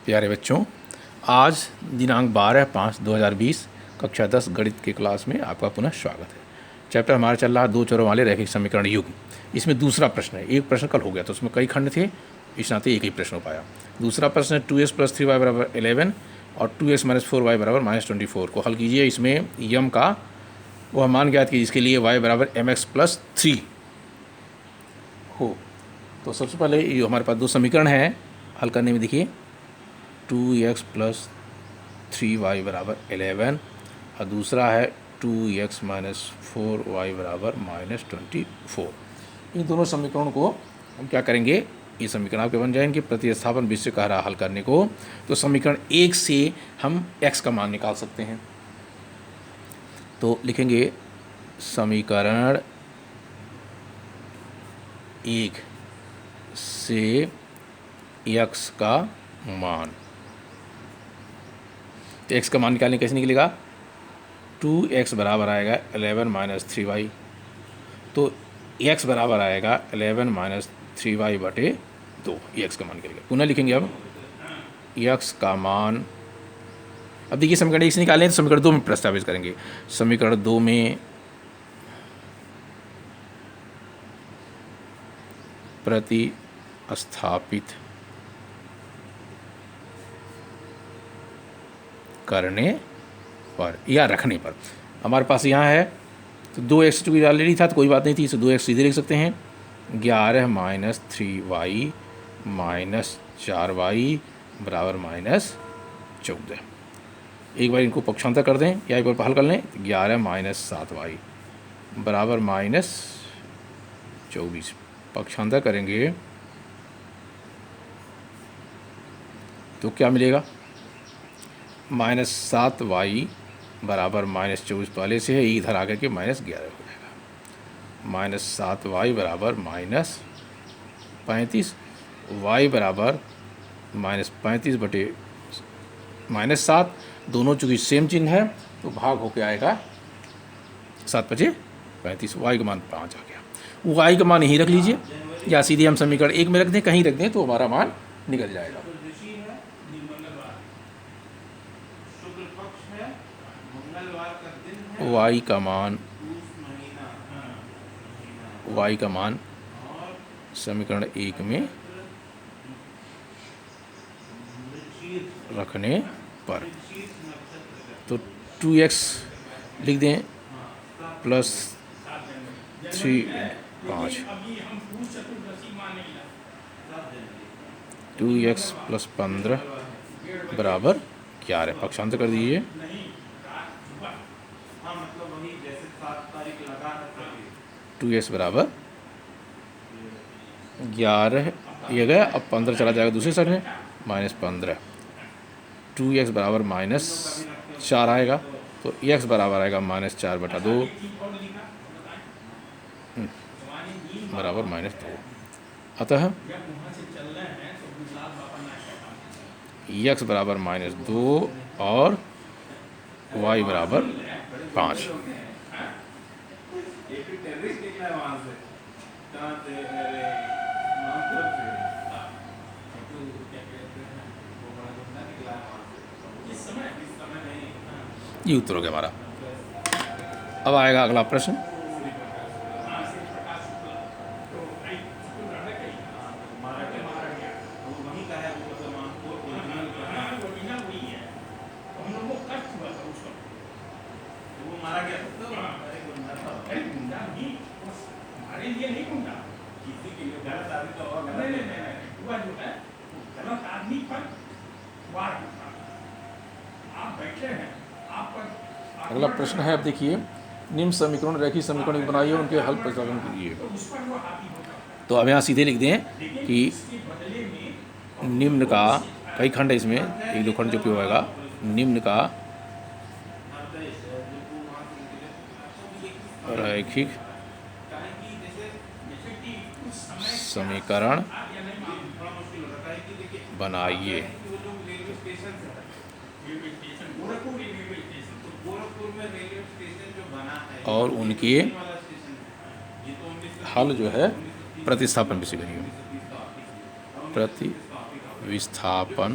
प्यारे बच्चों, आज दिनांक 12/5/2020 कक्षा 10 गणित के क्लास में आपका पुनः स्वागत है। चैप्टर हमारा चल रहा है दो चरों वाले रैखिक समीकरण युग। इसमें दूसरा प्रश्न है। एक प्रश्न कल हो गया तो उसमें कई खंड थे, इस नाते एक ही प्रश्न हो पाया। दूसरा प्रश्न है 2x + 3y = 11 और 2x - 4y = -24 को हल कीजिए। इसमें यम का वह मान ज्ञात कीजिए जिसके लिए y = mx + 3 हो। तो सबसे पहले ये हमारे पास दो समीकरण हैं हल करने में। देखिए 2x + 3y = 11 और दूसरा है 2x - 4y = -24। इन दोनों समीकरणों को हम क्या करेंगे, ये समीकरण आपके बन जाएंगे। प्रतिस्थापन विषय कह रहा हल करने को, तो समीकरण 1 से हम x का मान निकाल सकते हैं। तो लिखेंगे समीकरण 1 से x का मान। तो x का मान निकालने कैसे निकलेगा, 2x बराबर आएगा 11 - 3y। तो x बराबर आएगा 11 - 3y/2, ये x का मान निकलेगा। पुनः लिखेंगे अब x का मान। अब देखिए समीकरण 1 से निकालें तो समीकरण 2 में प्रस्तावित करेंगे। समीकरण 2 में प्रतिस्थापित करने पर या रखने पर हमारे पास यहाँ है तो 2x की ऑलरेडी था तो कोई बात नहीं थी, इसे 2x सीधे लिख सकते हैं। 11 - 3y - 4y = -14। एक बार इनको पक्षांतर कर दें या एक बार हल कर लें। 11 - 7y = -24। पक्षांतर करेंगे तो क्या मिलेगा, -7y = -24 पहले से है, इधर आकर के -11 हो जाएगा। -7y = -35, y = -35/-7। दोनों चूँकि सेम चिन्ह है तो भाग होके आएगा 7×5 y का मान 5 आ गया। वो y का मान यहीं रख लीजिए या सीधे हम समीकरण 1 में रख दें, कहीं रख दें तो हमारा मान निकल जाएगा। y का मान समीकरण 1 में रखने पर तो 2x लिख दें +3 5 2x + 15 = 11। पक्षांतर कर दीजिए। 2x = 11 ये गया, अब 15 चला जाएगा दूसरे साइड में -15। 2x = -4 आएगा तो x बराबर आएगा -4/2 = -2। अतः x = -2 और y = 5। ये उत्तर हो गया हमारा। अब आएगा अगला प्रश्न। अगला प्रश्न है, अब देखिए निम्न समीकरण रैखिक समीकरण बनाइए, उनके हल प्रस्तावन कीजिए। तो अब यहाँ सीधे लिख दें कि निम्न का कई खंड है, इसमें एक दो खंड जो उपयोग होगा। निम्न का रैखिक समीकरण बनाइए और उनके हल जो है प्रतिस्थापन विषय करिए। विस्थापन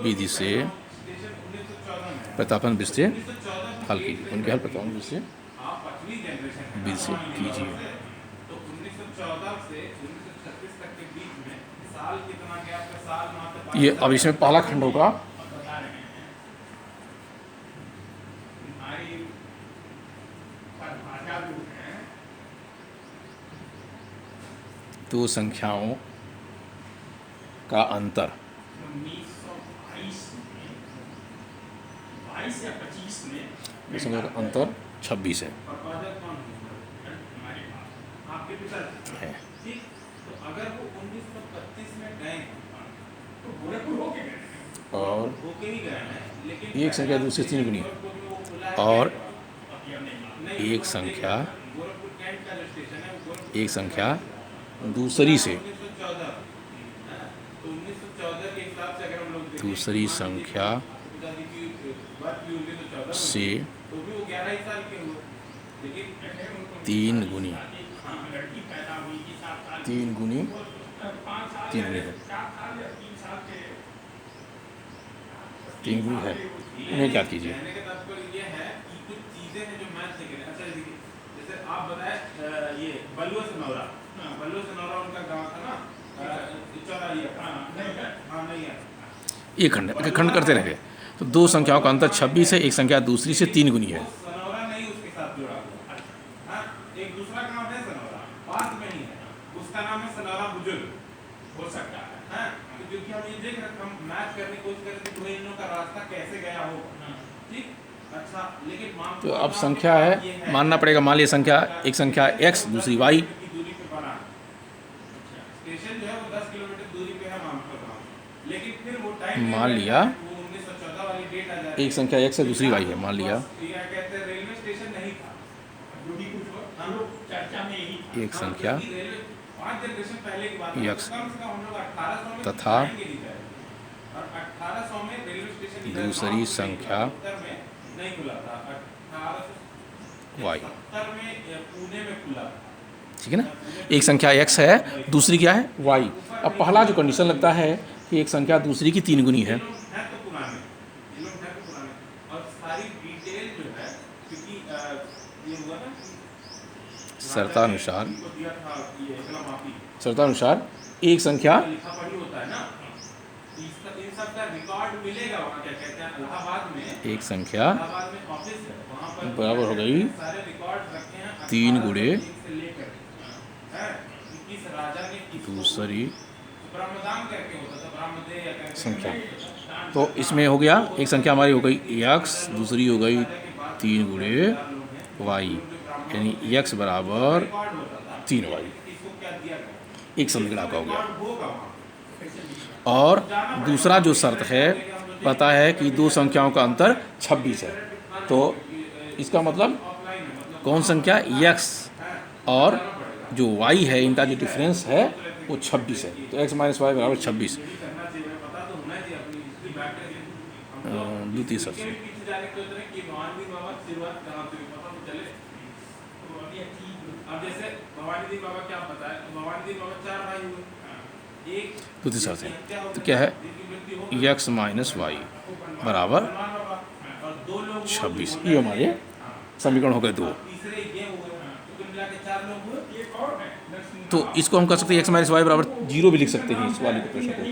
विधि से प्रतिस्थापन विधि से हल कीजिए। उनके हल प्रतिस्थापन विधि से कीजिए। ये अब इसमें पहला खंड होगा दो संख्याओं का अंतर। 1922 में दो संख्याओं का अंतर 26 है। और एक संख्या दूसरी 3 गुनी और एक संख्या दूसरी से तीन गुनी है। उन्हें क्या कीजिए। आप बताए ये बलुआ से नौरा उनका गांव था ना, एक खंड करते रहे। तो दो संख्याओं का अंतर 26 है, एक संख्या दूसरी से 3 गुनी है। सनौरा नहीं उसके साथ जुड़ा हुआ, एक दूसरा गांव है सनौरा, पास में ही है, उसका नाम है सनौरा बुजुर्ग, हो सकता है। तो क्योंकि हम ये देख रहे हम मैच करने की कोशिश कर रहे थे दो इनों का रास्ता कैसे गया होगा, ठीक। अच्छा, लेकिन तो अब संख्या है, मानना पड़ेगा, मान लिया संख्या एक संख्या x दूसरी y, स्टेशन जो है वो 10 किलोमीटर दूरी पे है, लेकिन फिर वो टाइम मान लिया 1914 वाली डेट आ जाती है, एक संख्या x है दूसरी y है, मान लिया कहते हैं रेलवे स्टेशन नहीं था, जो भी कुछ हम लोग चर्चा में यही एक संख्या 5 जनरेशन पहले की बात है, कम से कम हम लोग 1800 में तथा 1800 में रेलवे स्टेशन दूसरी संख्या नहीं खुला था, 1870 में पुणे में खुला, ठीक है ना। एक संख्या x है दूसरी क्या है y। अब पहला जो कंडीशन लगता है कि एक संख्या दूसरी की 3 गुनी है, शर्तानुसार एक संख्या बराबर हो गई 3 गुणे दूसरी संख्या। तो इसमें हो गया एक संख्या हमारी हो गई x, दूसरी हो गई 3 गुणे y, यानी x बराबर 3y, एक समीकरण आपका हो गया। और दूसरा जो शर्त है पता है कि दो संख्याओं का अंतर 26 है, तो इसका मतलब कौन संख्या x और जो y है इनका जो डिफरेंस है वो 26 है, तो x माइनस वाई बराबर 26। द्वितीय शर्त से द्वितीय शर्त है, तो क्या है x माइनस वाई बराबर 26। ये हमारे समीकरण हो गए 2। तो इसको हम कर सकते हैं x माइनस वाई बराबर 0 भी लिख सकते हैं इस वाले प्रश्न को,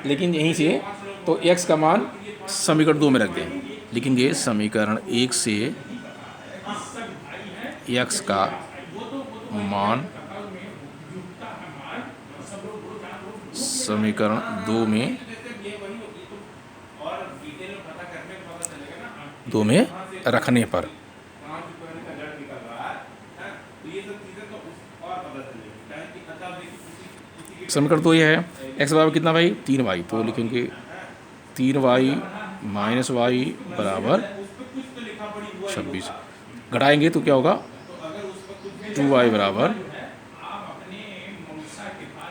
लेकिन यहीं से तो x का मान समीकरण 2 में रख दें, लिखेंगे समीकरण 1 से x का मान समीकरण 2 में रखने पर समीकरण 2 ये है x बराबर कितना भाई 3y, तो लिखेंगे 3y माइनस वाई बराबर 26। घटाएंगे तो क्या होगा 2y बराबर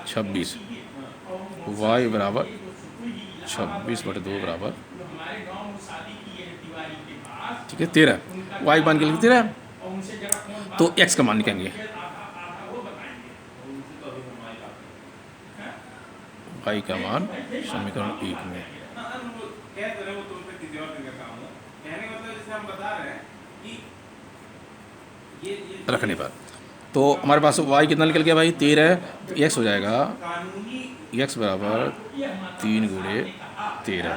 26, y बराबर 26/2 बराबर ठीक है 13, y मान के लिख 13, तो x का मान निकालेंगे y का मान समीकरण 1 में रखने पर। तो हमारे पास y कितना निकल गया भाई 13 है, तो x हो जाएगा x बराबर 3 गुणे 13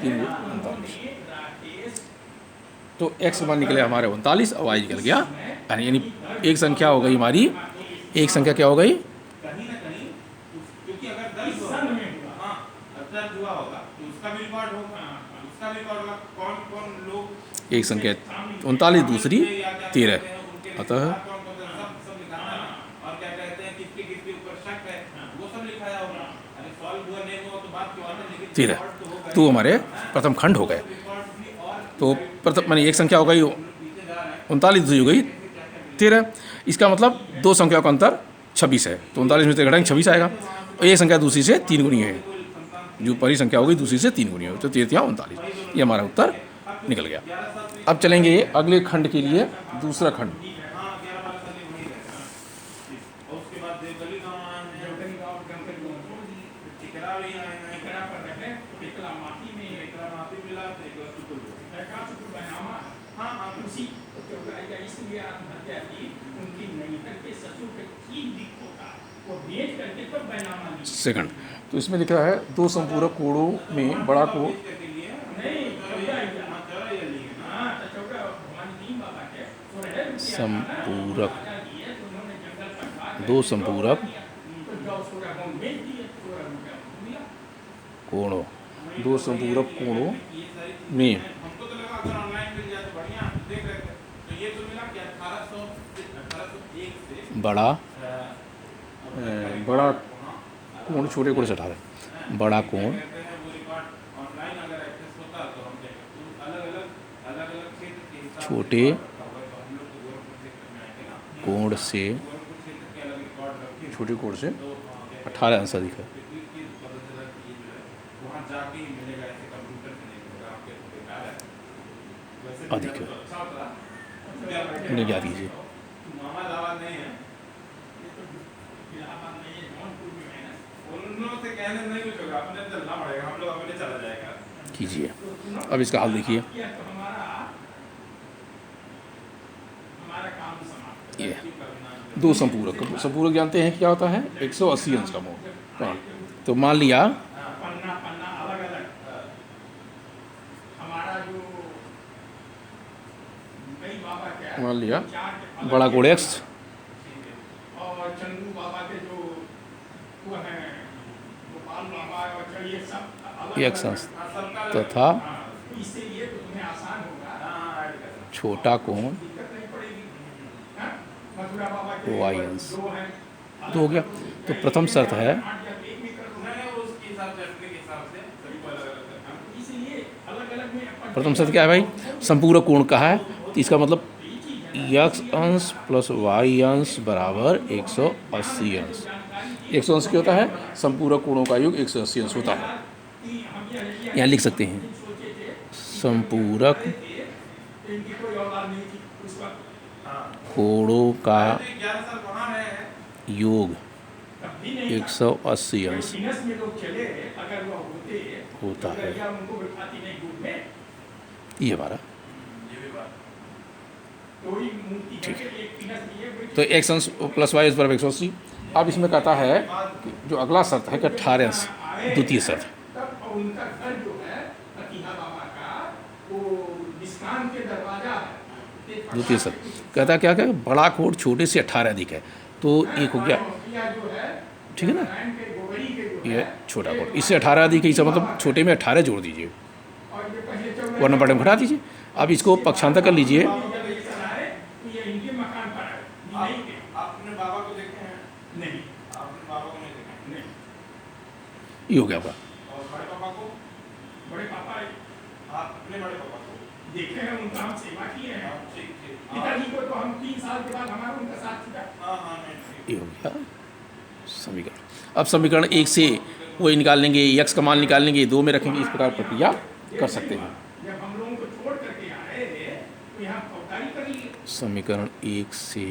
3 गुणे 39। तो x मान निकले हमारे 39 और y निकल गया, यानी एक संख्या हो गई हमारी, एक संख्या क्या हो गई, एक संख्या 39 दूसरी 13, अतः 13 तो हमारे प्रथम खंड हो गए। तो प्रथम मानी एक संख्या हो गई 39 दूसरी हो गई 13, इसका मतलब दो संख्याओं का अंतर 26 है, तो 39 में से घटाएंगे 26 आएगा, और एक संख्या दूसरी से 3 गुनी है, जो पहली संख्या हो गई दूसरी से 3 गुनी हो, तो 13 39, ये हमारा उत्तर निकल गया। अब चलेंगे अगले खंड के लिए, दूसरा खंड। सेकंड, तो इसमें लिखा है दो संपूरक कोणों में बड़ा कोण दो संपूरक कोणों में बड़ा कोण छोटे कोण से हटा रहे, बड़ा कोण छोटे कोण से 18 अंश अधिक है। इन्हें क्या दीजिए, कीजिए। अब इसका हल देखिए, ये दो संपूरक जानते हैं क्या होता है, 180 अंश का कोण। तो मान लिया बड़ा कोण x अंश तथा छोटा कोण y अंश, तो हो गया। तो प्रथम शर्त है, प्रथम शर्त क्या है भाई, संपूरक कोण का है, तो इसका मतलब x अंश प्लस y अंश बराबर 180 अंश। 180 अंश क्या होता है, संपूरक कोणों का योग 180 अंश होता है। यहाँ लिख सकते हैं संपूरक कोणों का योग 180 अंश होता है। ये हमारा ठीक है। तो x अंश प्लस y बराबर 180। अब इसमें कहता है जो अगला शर्त है कि 18 अंश, द्वितीय शर्त, द्वितीय शर्त कहता क्या क्या, बड़ा कोण छोटे से 18 अधिक है, तो एक हो गया, ठीक है ना, ये छोटा कोण इससे 18 अधिक है, इसका मतलब छोटे में 18 जोड़ दीजिए, वरना बड़े में घटा दीजिए। अब इसको पक्षांतर कर लीजिए, ये हो गया आपका। देखे हैं, उनका हम सेवा किए हैं, पिताजी को तो हम 3 साल के बाद हमारा उनका साथ छूटा। ये हो गया समीकरण। अब समीकरण 1 से वही निकाल लेंगे, x का मान निकाल लेंगे, 2 में रखेंगे, इस प्रकार प्रक्रिया कर सकते हैं। जब हम लोगों को छोड़ करके आए थे तो यहाँ फौजदारी कर ली। समीकरण 1 से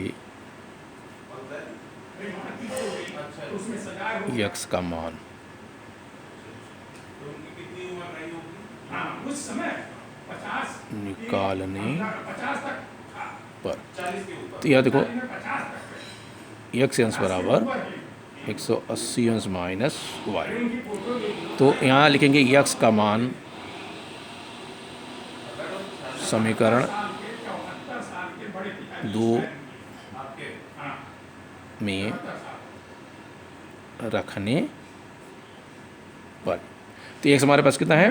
यक्स का मान निकालने पर, तो यह देखो यक्स अंश बराबर 180 अंश माइनस वाई, तो यहाँ लिखेंगे यक्स का मान समीकरण 2 में रखने पर, तो एक्स हमारे पास कितना है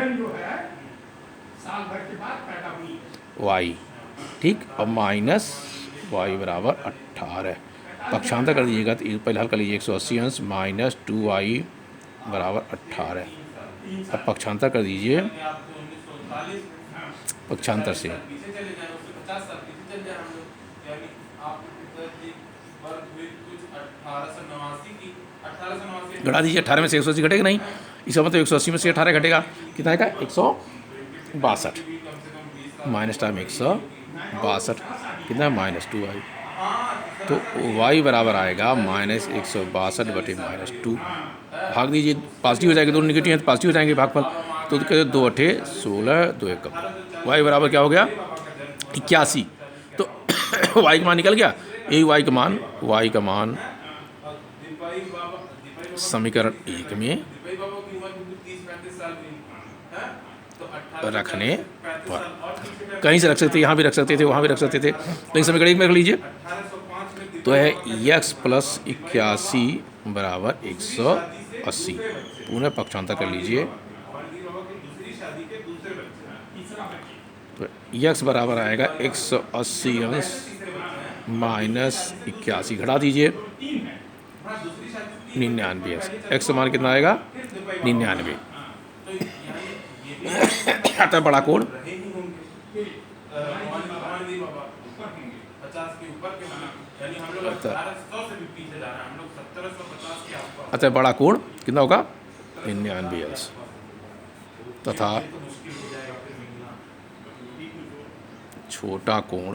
वाई, ठीक, और माइनस वाई बराबर 18, पक्षांतर कर दीजिएगा तो पहले हल कर लीजिए 180 अंश माइनस 2y बराबर 18, अब पक्षांतर कर दीजिए पक्षांतर से, घटा दीजिए 18 में से 180 घटेगा नहीं, इसका मतलब 180 में से 18 घटेगा, कितना आएगा 162 माइनस टाइम 162 कितना माइनस 2y, तो y बराबर आएगा माइनस 162 बटे माइनस 2, भाग दीजिए पॉजिटिव हो जाएगा, दोनों निगेटिव हैं तो पॉजिटिव हो जाएंगे भागफल, तो कहते 2 अठे 16 2 एक, y बराबर क्या हो गया 81, तो y का मान निकल गया, यही y का मान समीकरण 1 में रखने पर, कहीं से रख सकते, यहाँ भी रख सकते थे, वहाँ भी रख सकते थे, लेकिन समीकरण 1 में रख लीजिए, तो है x प्लस 81 बराबर 180, पुनः पक्षांतर कर लीजिए, तो x बराबर आएगा 180 अंश माइनस 81, घटा दीजिए 99 x मान कितना आएगा 99, अतः बड़ा कोण, अतः बड़ा कोण कितना होगा 99 अंश, तथा छोटा कोण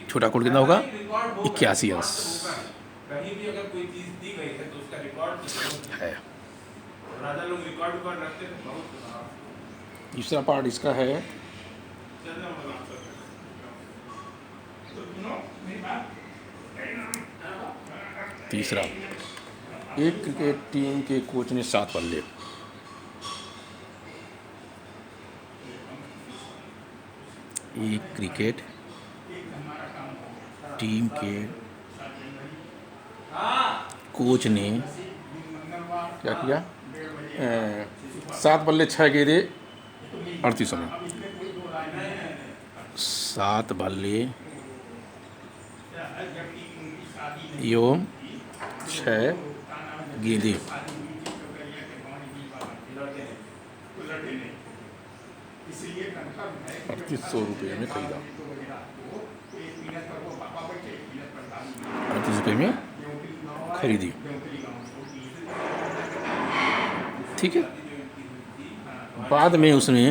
कितना होगा 81 अंश है। तीसरा पार्ट इसका है, तीसरा, एक क्रिकेट टीम के कोच ने 7 बल्ले, एक क्रिकेट टीम के कोच ने क्या किया 7 बल्ले 6 गेंदे 38 में, 7 बल्ले एवं 6 गेंदे 3800 रुपये में खरीदा, 38 रुपये में खरीदी, ठीक है। बाद में उसने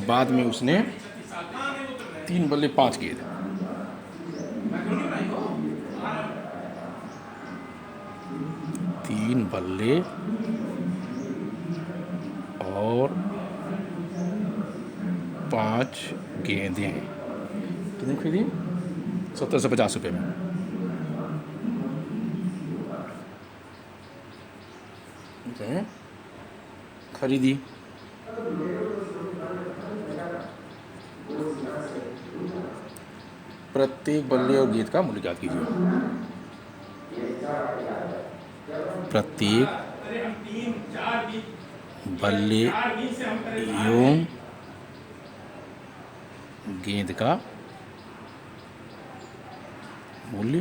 बाद में उसने 3 बल्ले 5 किए थे, 3 बल्ले और 5 गेंदें कितने खरीदी 1750 रुपये में, खरीदी। प्रत्येक बल्ले और गेंद का मूल्य ज्ञात कीजिए, प्रत्येक बल्ले एवं गेंद का मूल्य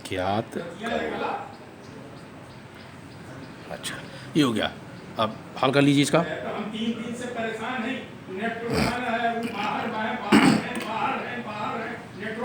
ज्ञात करो। अच्छा, ये हो गया, अब हल कर लीजिए इसका। हम 3 दिन से परेशान हैं, नेट उठाना है, बाहर है, बाहर है, बाहर है, बाहर है, नेटवर्क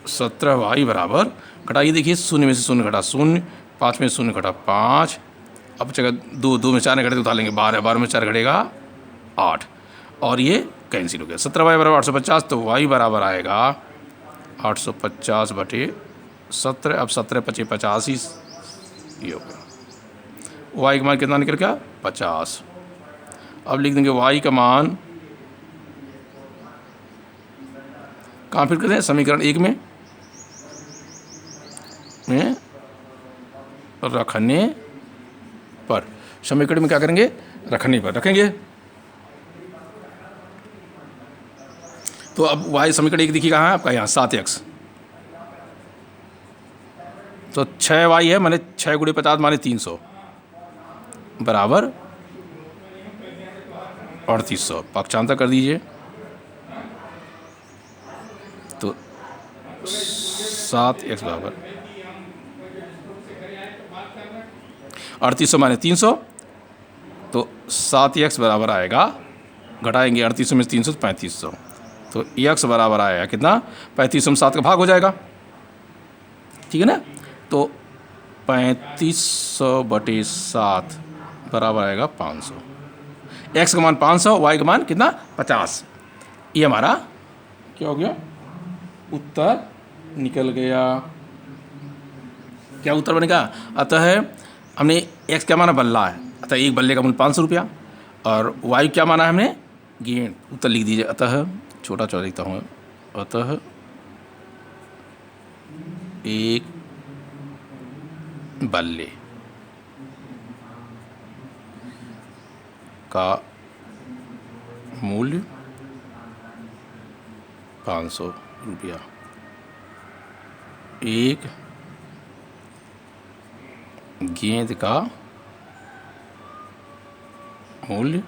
17y बराबर, घटाइए, देखिए शून्य में से शून्य घटा शून्य, 5 में शून्य घटा 5, अब जगह 2 में 4 ने घटे तो उठा लेंगे 12, 12 में 4 घटेगा 8, और ये कैंसिल हो गया। 17y बराबर 850, तो y बराबर आएगा 850 बटे 17, अब 17 × 5 = 85, ये हो गया। y का मान कितना निकल गया? 50। अब लिख देंगे y का मान, कहाँ फिर करते हैं? समीकरण 1 में रखने पर, समीकरण में क्या करेंगे? रखने पर रखेंगे। तो अब y समीकरण 1 देखिए कहाँ है आपका? यहाँ 7x, तो 6y है, माने 6 × 50 माने 300 बराबर 3800, पक्षांतर कर दीजिए, तो 7x बराबर 3800 माने 300, तो 7x बराबर आएगा, घटाएंगे 3800 में 300 तो 3500, तो x बराबर आएगा कितना? 3500 में 7 का भाग हो जाएगा, ठीक है ना? तो 3500 बटे 7 बराबर आएगा 500। x का मान 500, y का मान कितना? 50। ये हमारा क्या हो गया? उत्तर निकल गया। क्या उत्तर बनेगा? अतः हमने x क्या माना? बल्ला है, अतः एक बल्ले का मूल्य 500 रुपया, और y क्या माना है हमने? गेंद। उत्तर लिख दीजिए, अतः छोटा छोटा लिखता हूँ, अतः एक बल्ले का मूल्य 500 रुपया, एक गेंद का मूल्य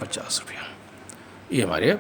50 रुपया। ये हमारे